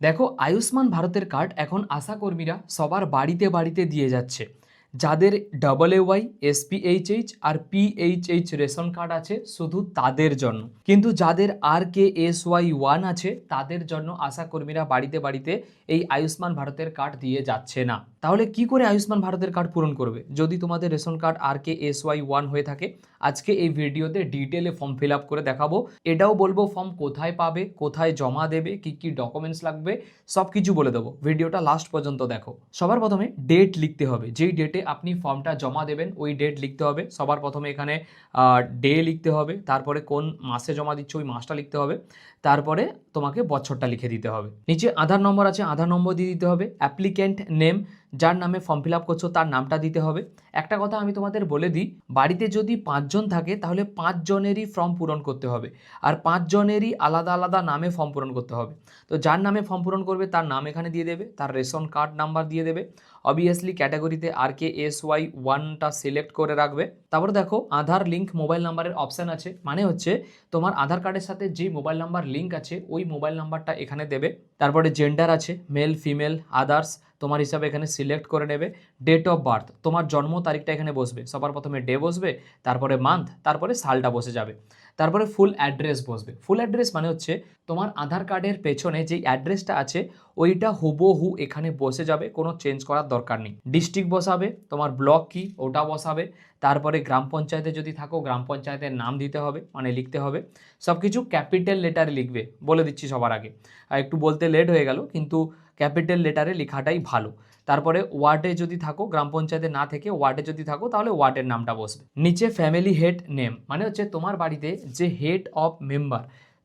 দেখো, আয়ুষ্মান ভারতের কার্ড এখন আশাকর্মীরা সবার বাড়িতে বাড়িতে দিয়ে যাচ্ছে। যাদের AAY, SPHH আর PHH রেশন কার্ড আছে শুধু তাদের জন্য, কিন্তু যাদের RKSY1 আছে তাদের জন্য আশাকর্মীরা বাড়িতে বাড়িতে এই আয়ুষ্মান ভারতের কার্ড দিয়ে যাচ্ছে না। তাহলে কি করে আয়ুষ্মান ভারতের কার্ড পূরণ করবে? যদি তোমাদের রেশন কার্ড RKSY1 হয়ে থাকে, আজকে এই ভিডিওতে ডিটেলে ফর্ম ফিল আপ করে দেখাবো। এটাও বলবো ফর্ম কোথায় পাবে, কোথায় জমা দেবে, কি কি ডকুমেন্টস লাগবে, সব কিছু বলে দেবো। ভিডিওটা লাস্ট পর্যন্ত দেখো। সবার প্রথমে ডেট লিখতে হবে, যেই ডেটে আপনি ফর্মটা জমা দেবেন ওই ডেট লিখতে হবে। সবার প্রথমে এখানে ডে লিখতে হবে, তারপরে কোন মাসে জমা দিচ্ছ ওই মাসটা লিখতে হবে, তারপরে তোমাকে বছরটা লিখে দিতে হবে। নিচে আধার নম্বর আছে, আধার নম্বর দিয়ে দিতে হবে। অ্যাপ্লিক্যান্ট নেম, যার নামে ফর্ম ফিল আপ করছো তার নামটা দিতে হবে। একটা কথা আমি তোমাদের বলে দিই, বাড়িতে যদি 5 জন থাকে তাহলে 5 জনেরই ফর্ম পূরণ করতে হবে, আর 5 জনেরই আলাদা আলাদা নামে ফর্ম পূরণ করতে হবে। তো যার নামে ফর্ম পূরণ করবে তার নাম এখানে দিয়ে দেবে, তার রেশন কার্ড নাম্বার দিয়ে দেবে। অবভিয়াসলি ক্যাটাগরিতে RKSY1টা সিলেক্ট করে রাখবে। তারপরে দেখো আধার লিঙ্ক মোবাইল নাম্বারের অপশান আছে, মানে হচ্ছে তোমার আধার কার্ডের সাথে যে মোবাইল নাম্বার লিঙ্ক আছে ওই মোবাইল নাম্বারটা এখানে দেবে। তারপরে জেন্ডার আছে, মেল ফিমেল আদার্স তোমার হিসাবে এখানে সিলেক্ট করে নেবে। ডেট অফ বার্থ, তোমার জন্ম তারিখটা এখানে বসবে। সবার প্রথমে ডে বসবে, তারপরে মান্থ, তারপরে সালটা বসে যাবে। তারপরে ফুল অ্যাড্রেস বসবে। ফুল অ্যাড্রেস মানে হচ্ছে তোমার আধার কার্ডের পেছনে যে অ্যাড্রেসটা আছে ওইটা হুবহু এখানে বসে যাবে, কোনো চেঞ্জ করার দরকার নেই। ডিস্ট্রিক্ট বসাবে, তোমার ব্লক কি ওটা বসাবে। তারপরে গ্রাম পঞ্চায়েতে যদি থাকো গ্রাম পঞ্চায়েতের নাম দিতে হবে, মানে লিখতে হবে। সব কিছু ক্যাপিটাল লেটারে লিখবে, বলে দিচ্ছি সবার আগে। একটু বলতে লেট হয়ে গেল, কিন্তু ক্যাপিটাল লেটারে লেখাটাই ভালো। তারপরে ওয়ার্ডে যদি থাকো, গ্রাম পঞ্চায়েতে না থেকে ওয়ার্ডে যদি থাকো তাহলে ওয়ার্ডের নামটা বসবে। নিচে ফ্যামিলি হেড নেম, মানে হচ্ছে তোমার বাড়িতে যে হেড অফ মেম্বার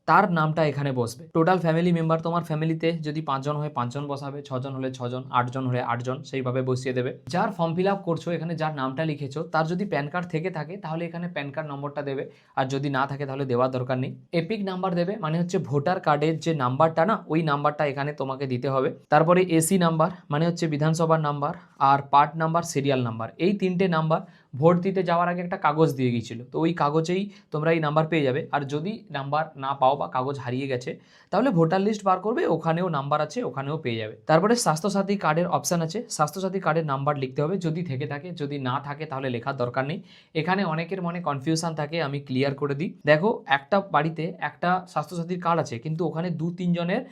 তার নামটা এখানে বসবে। টোটাল ফ্যামিলি মেম্বার, তোমার ফ্যামিলিতে যদি 5 জন হয় 5 জন বসাবে, 6 জন হলে 6 জন, 8 জন হলে 8 জন, সেইভাবে বসিয়ে দেবে। যার ফর্ম ফিল আপ করছো, এখানে যার নামটা লিখেছো তার যদি প্যান কার্ড থেকে থাকে তাহলে এখানে প্যান কার্ড নম্বরটা দেবে, আর যদি না থাকে তাহলে দেওয়ার দরকার নেই। এপিক নাম্বার দেবে, মানে হচ্ছে ভোটার কার্ডের যে নাম্বারটা না ওই নাম্বারটা এখানে তোমাকে দিতে হবে। তারপরে এসি নাম্বার, মানে হচ্ছে বিধানসভার নাম্বার, আর পার্ট নাম্বার, সিরিয়াল নাম্বার, এই 3টে নাম্বার ভোট দিতে যাওয়ার আগে একটা কাগজ দিয়ে গিয়েছিল, তো ওই কাগজেই তোমরা এই নাম্বার পেয়ে যাবে। আর যদি নাম্বার না পাও বা কাগজ হারিয়ে গেছে তাহলে ভোটার লিস্ট বার করবে, ওখানেও নাম্বার আছে, ওখানেও পেয়ে যাবে। তারপরে স্বাস্থ্যসাথী কার্ডের অপশান আছে, স্বাস্থ্যসাথী কার্ডের নাম্বার লিখতে হবে যদি থেকে থাকে, যদি না থাকে তাহলে লেখার দরকার নেই। এখানে অনেকের মনে কনফিউশন থাকে, আমি ক্লিয়ার করে দিই। দেখো, একটা বাড়িতে একটা স্বাস্থ্যসাথীর কার্ড আছে কিন্তু ওখানে 2-3 জনের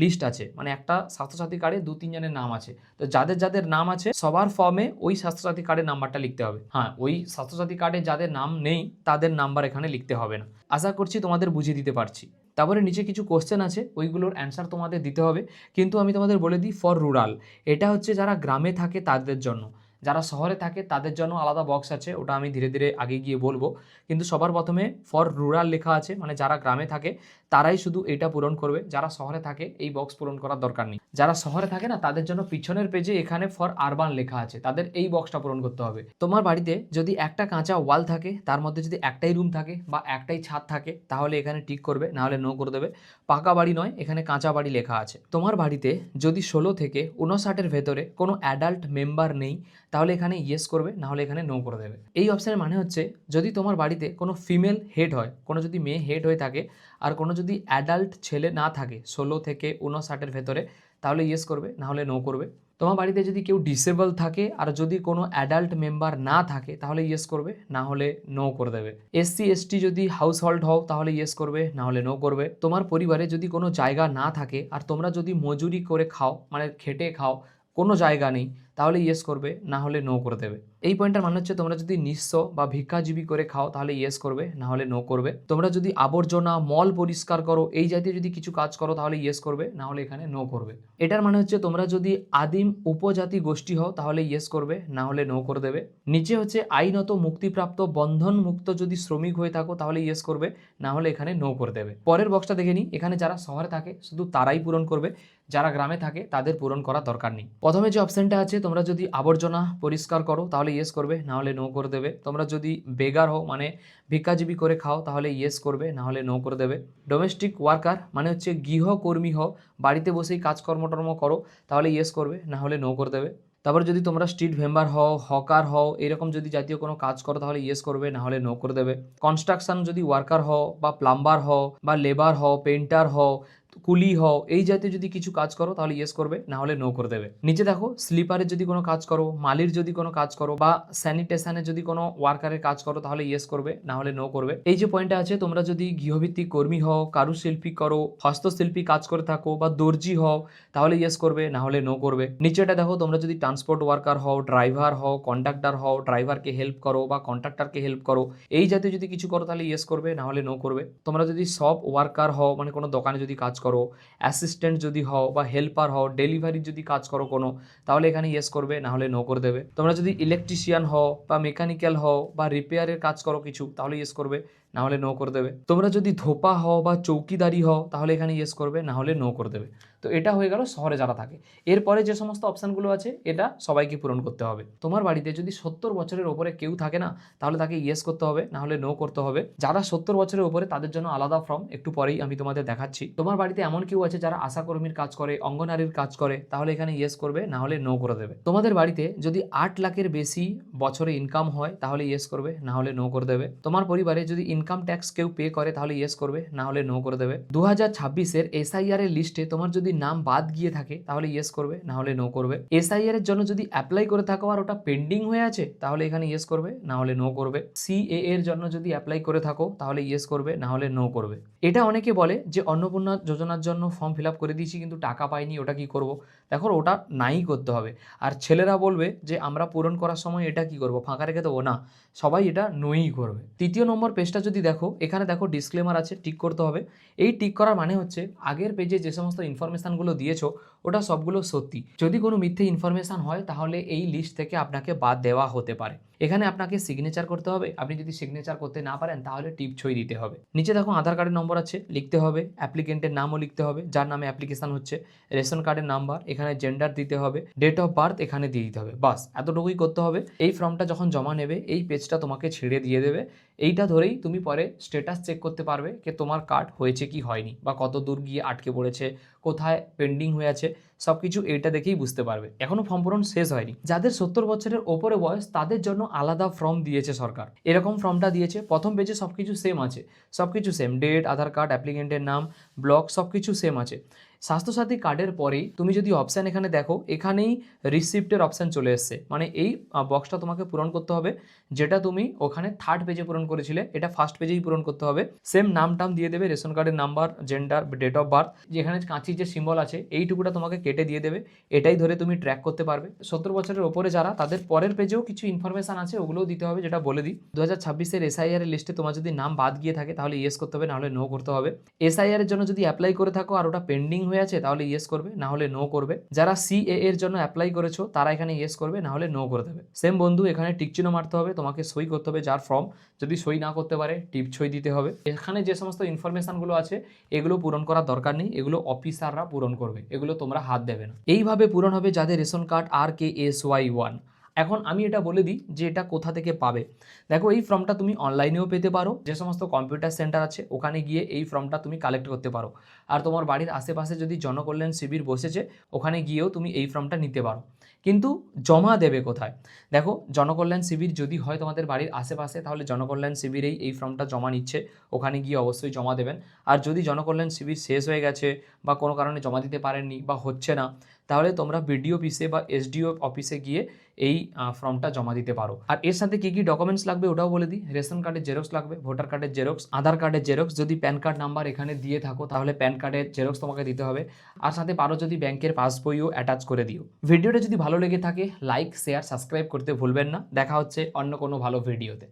লিস্ট আছে, মানে একটা স্বাস্থ্যসাথী কার্ডে 2-3 জনের নাম আছে। তো যাদের যাদের নাম আছে সবার ফর্মে ওই স্বাস্থ্যসাথী কার্ডের নাম্বারটা লিখতে হবে। হ্যাঁ, ওই স্বাস্থ্যসাথী কার্ডে যাদের নাম নেই তাদের নাম্বার এখানে লিখতে হবে না। আশা করছি তোমাদের বুঝিয়ে দিতে পারছি। তারপরে নিচে কিছু কোশ্চেন আছে, ওইগুলোর অ্যান্সার তোমাদের দিতে হবে। কিন্তু আমি তোমাদের বলে দিই, ফর রুরাল, এটা হচ্ছে যারা গ্রামে থাকে তাদের জন্য। যারা শহরে থাকে তাদের জন্য আলাদা বক্স আছে, ওটা আমি ধীরে ধীরে আগে গিয়ে বলবো। কিন্তু সবার প্রথমে ফর রুরাল লেখা আছে, মানে যারা গ্রামে থাকে তারাই শুধু এটা পূরণ করবে। যারা শহরে থাকে এই বক্স পূরণ করার দরকার নেই। যারা শহরে থাকে না তাদের জন্য পিছনের পেজে এখানে ফর আরবান লেখা আছে, তাদের এই বক্সটা পূরণ করতে হবে। তোমার বাড়িতে যদি একটা কাঁচা ওয়াল থাকে, তার মধ্যে যদি একটাই রুম থাকে বা একটাই ছাদ থাকে তাহলে এখানে টিক করবে, নাহলে নো করে দেবে। পাকা বাড়ি নয়, এখানে কাঁচা বাড়ি লেখা আছে। তোমার বাড়িতে যদি 16 থেকে 59-এর ভেতরে কোনো অ্যাডাল্ট মেম্বার নেই তাহলে এখানে ইয়েস করবে, নাহলে এখানে নো করে দেবে। এই অপশানের মানে হচ্ছে যদি তোমার বাড়িতে কোনো ফিমেল হেড হয়, কোনো যদি মেয়ে হেড হয়ে থাকে, আর কোনো যদি অ্যাডাল্ট ছেলে না থাকে 16 থেকে 59-এর ভেতরে, তাহলে ইয়েস করবে, নাহলে নো করবে। তোমার বাড়িতে যদি কেউ ডিসেবল থাকে আর যদি কোনো অ্যাডাল্ট মেম্বার না থাকে তাহলে ইয়েস করবে, না হলে নো করে দেবে। SC/ST যদি হাউস হোল্ড হও তাহলে ইয়েস করবে, না হলে নো করবে। তোমার পরিবারে যদি কোনো জায়গা না থাকে আর তোমরা যদি মজুরি করে খাও, মানে খেটে খাও, কোনো জায়গা নেই, তাহলে ইয়েস করবে, না হলে নো করে দেবে। এই পয়েন্টটার মানে হচ্ছে তোমরা যদি নিঃস্ব বা ভিক্ষাজীবী করে খাও তাহলে ইয়েস করবে, না হলে নো করবে। তোমরা যদি আবর্জনা মল পরিষ্কার করো, এই জাতীয় যদি কিছু কাজ করো তাহলে ইয়েস করবে, না হলে এখানে নো করবে। এটার মানে হচ্ছে তোমরা যদি আদিম উপজাতি গোষ্ঠী হও তাহলে ইয়েস করবে, না হলে নো করে দেবে। নিচে হচ্ছে আইনত মুক্তিপ্রাপ্ত বন্ধন মুক্ত যদি শ্রমিক হয়ে থাকো তাহলে ইয়েস করবে, না হলে এখানে নো করে দেবে। পরের বক্সটা দেখে নিই, এখানে যারা শহরে থাকে শুধু তারাই পূরণ করবে, যারা গ্রামে থাকে তাদের পূরণ করার দরকার নেই। প্রথমে যে অপশনটা আছে, তোমরা যদি আবর্জনা পরিষ্কার করো তাহলে ইয়েস করবে, না হলে নো করে দেবে। তোমরা যদি বেগার হও, মানে ভিক্ষাজীবী করে খাও, তাহলে ইয়েস করবে, না হলে নো করে দেবে। ডোমেস্টিক ওয়ার্কার মানে হচ্ছে গৃহকর্মী হও, বাড়িতে বসেই কাজকর্ম করো, তাহলে ইয়েস করবে, না হলে নো করে দেবে। তারপর যদি তোমরা স্ট্রিট ভেম্বার হও, হকার হও, এরকম যদি জাতীয় কোনো কাজ করো তাহলে ইয়েস করবে, না হলে নো করে দেবে। কনস্ট্রাকশন যদি ওয়ার্কার হও বা প্লাম্বার হও বা লেবার হও, পেন্টার হও, কুলি হও, এই জাতীয় যদি কিছু কাজ করো তাহলে ইয়েস করবে, না হলে নো করে দেবে। নিচে দেখো স্লিপারের যদি কোনো কাজ করো, মালির যদি কোনো কাজ করো বা স্যানিটেশনের যদি কোনো ওয়ার্কারের কাজ করো তাহলে ইয়েস করবে, না হলে নো করবে। এই যে পয়েন্টটা আছে, তোমরা যদি গৃহভিত্তিক কর্মী হও, কারুশিল্পী করো, হস্তশিল্পী কাজ করে থাকো বা দর্জি হও তাহলে ইয়েস করবে, না হলে নো করবে। নিচেটা দেখো তোমরা যদি ট্রান্সপোর্ট ওয়ার্কার হও, ড্রাইভার হও, কন্ডাক্টর হও, ড্রাইভারকে হেল্প করো বা কন্ট্রাক্টরকে হেল্প করো, এই জাতীয় যদি কিছু করো তাহলে ইয়েস করবে, না হলে নো করবে। তোমরা যদি সব ওয়ার্কার হও, মানে কোনো দোকানে যদি কাজ করো, অ্যাসিস্ট্যান্ট যদি হও বা হেল্পার হও, ডেলিভারি যদি কাজ করো কোনো, তাহলে এখানে ইয়েস করবে, না হলে নো করে দেবে। তোমরা যদি ইলেকট্রিশিয়ান হও বা মেকানিক্যাল হও বা রিপেয়ারের কাজ করো কিছু, তাহলে ইয়েস করবে, না হলে নো করে দেবে। তোমরা যদি ধোপা হও বা চৌকিদারি হও তাহলে এখানে ইয়েস করবে, না হলে নো করে দেবে। তো এটা হয়ে গেল শহরে যারা থাকে। এরপরে যে সমস্ত অপশানগুলো আছে এটা সবাইকে পূরণ করতে হবে। তোমার বাড়িতে যদি 70 বছরের ওপরে কেউ থাকে না, তাহলে তাকে ইয়েস করতে হবে, না হলে নো করতে হবে। যারা 70 বছরের উপরে তাদের জন্য আলাদা ফর্ম, একটু পরেই আমি তোমাদের দেখাচ্ছি। তোমার বাড়িতে এমন কেউ আছে যারা আশাকর্মীর কাজ করে, অঙ্গনারীর কাজ করে, তাহলে এখানে ইয়েস করবে, না হলে নো করে দেবে। তোমাদের বাড়িতে যদি 8 লাখের বেশি বছরে ইনকাম হয় তাহলে ইয়েস করবে, না হলে নো করে দেবে। তোমার পরিবারে যদি ইনকাম ট্যাক্স কেউ পে করে তাহলে ইয়েস করবে, না হলে নো করে দেবে। 2026-এর SIR এর লিস্টে তোমার যদি নাম বাদ গিয়ে থাকে তাহলে ইয়েস করবে, না হলে নো করবে। SIR এর জন্য যদি অ্যাপ্লাই করে থাকো আর ওটা পেন্ডিং হয়ে আছে তাহলে এখানে ইয়েস করবে, না হলে নো করবে। CAA এর জন্য যদি অ্যাপ্লাই করে থাকো তাহলে ইয়েস করবে, না হলে নো করবে। এটা অনেকে বলে যে অন্নপূর্ণা যোজনার জন্য ফর্ম ফিল আপ করে দিয়েছি কিন্তু টাকা পাইনি, ওটা কি করব? দেখো ওটা নাই করতে হবে। আর ছেলেরা বলবে যে আমরা পূরণ করার সময় এটা কি করব, ফাঁকা রেখে দেবো, না, সবাই এটা নোই করবে। 3 নম্বর পেজটা যদি দেখো, এখানে দেখো ডিসক্লেমার আছে, টিক করতে হবে। এই টিক করার মানে হচ্ছে আগের পেজে যে সমস্ত ইনফরমেশানগুলো দিয়েছো ওটা সবগুলো সত্যি। যদি কোনো মিথ্যে ইনফরমেশান হয় তাহলে এই লিস্ট থেকে আপনাকে বাদ দেওয়া হতে পারে। এখানে আপনাকে সিগনেচার করতে হবে, আপনি যদি সিগনেচার করতে না পারেন তাহলে টিপ ছই দিতে হবে। নিচে দেখো আধার কার্ডের নম্বর আছে, লিখতে হবে। অ্যাপ্লিকেন্টের নামও লিখতে হবে, যার নামে অ্যাপ্লিকেশন হচ্ছে। রেশন কার্ডের নাম্বার, এখানে জেন্ডার দিতে হবে। ডেট অফ বার্থ এখানে দিয়ে দিতে হবে, বাস এতটুকুই করতে হবে। এই ফর্মটা যখন জমা নেবে এই পেজটা তোমাকে ছেড়ে দিয়ে দেবে। এইটা ধরেই তুমি পরে স্ট্যাটাস চেক করতে পারবে যে তোমার কার্ড হয়েছে কি হয়নি, বা কত দূর গিয়ে আটকে পড়েছে, কোথায় পেন্ডিং হয়ে আছে, সব কিছু এইটা দেখেই বুঝতে পারবে। এখনো ফর্ম পূরণ শেষ হয়নি। যাদের 70 বছরের ওপরে বয়স তাদের জন্য আলাদা ফর্ম দিয়েছে সরকার। এরকম ফর্মটা দিয়েছে, প্রথম পেজে সব কিছু সেম আছে, সব কিছু সেম, ডেট, আধার কার্ড, অ্যাপ্লিকেন্টের নাম, ব্লক, সব কিছু সেম আছে। স্বাস্থ্যসাথী কার্ডের পরেই তুমি যদি অপশান এখানে দেখো, এখানেই রিসিপ্টের অপশান চলে এসছে, মানে এই বক্সটা তোমাকে পূরণ করতে হবে যেটা তুমি ওখানে 3rd পেজে পূরণ করেছিলে, এটা 1st পেজেই পূরণ করতে হবে। সেম নাম টাম দিয়ে দেবে, রেশন কার্ডের number, gender, date of birth, যেখানে কাঁচির যে সিম্বল আছে এইটুকুটা তোমাকে কেটে দিয়ে দেবে। এটাই ধরে তুমি ট্র্যাক করতে পারবে। 70 বছরের ওপরে যারা, তাদের পরের পেজেও কিছু ইনফরমেশান আছে, ওগুলোও দিতে হবে, যেটা বলে দিই। 2026-এর SIR এর লিস্টে তোমার যদি নাম বাদ গিয়ে থাকে তাহলে ইয়েস করতে হবে, নাহলে নো করতে হবে। SIR এর জন্য যদি অ্যাপ্লাই করে থাকো আর ওটা পেন্ডিং হয়ে আছে তাহলে ইয়েস করবে, না হলে নো করবে। যারা CAA এর জন্য অ্যাপ্লাই করেছো তারা এখানে ইয়েস করবে, না হলে নো করে দেবে। সেম বন্ধু, এখানে টিক চিহ্ন মারতে হবে, তোমাকে সই করতে হবে যার ফর্ম, যদি সই না করতে পারে টিপ ছই দিতে হবে। এখানে যে সমস্ত ইনফরমেশনগুলো আছে এগুলো পূরণ করার দরকার নেই, এগুলো অফিসাররা পূরণ করবে, এগুলো তোমরা হাত দেবে না। এইভাবে পূরণ হবে যাদের রেশন কার্ড RKSY1। এখন আমি এটা বলে দিই যে এটা কোথা থেকে পাবে। দেখো এই ফর্মটা তুমি অনলাইনেও পেতে পারো, যে সমস্ত কম্পিউটার সেন্টার আছে ওখানে গিয়ে এই ফর্মটা তুমি কালেক্ট করতে পারো। আর তোমার বাড়ির আশেপাশে যদি জনকল্যাণ শিবির বসেছে ওখানে গিয়েও তুমি এই ফর্মটা নিতে পারো। কিন্তু জমা দেবে কোথায়? দেখো জনকল্যাণ শিবির যদি হয় তোমাদের বাড়ির আশেপাশে, তাহলে জনকল্যাণ শিবিরেই এই ফর্মটা জমা নিচ্ছে, ওখানে গিয়ে অবশ্যই জমা দেবেন। আর যদি জনকল্যাণ শিবির শেষ হয়ে গেছে বা কোনো কারণে জমা দিতে পারেননি বা হচ্ছে না, তাহলে তোমরা BDO অফিসে বা SDO অফিসে গিয়ে এই ফর্মটা জমা দিতে পারো। আর এর সাথে কী কী ডকুমেন্টস লাগবে ওটাও বলে দিই। রেশন কার্ডের জেরক্স লাগবে, ভোটার কার্ডের জেরক্স, আধার কার্ডের জেরক্স, যদি প্যান কার্ড নাম্বার এখানে দিয়ে থাকো তাহলে প্যান কার্ডের জেরক্স তোমাকে দিতে হবে। আর সাথে পারো যদি ব্যাংকের পাসবইও অ্যাটাচ করে দিও। ভিডিওটা যদি ভালো লেগে থাকে লাইক, শেয়ার, সাবস্ক্রাইব করতে ভুলবেন না। দেখা হচ্ছে অন্য কোনো ভালো ভিডিওতে।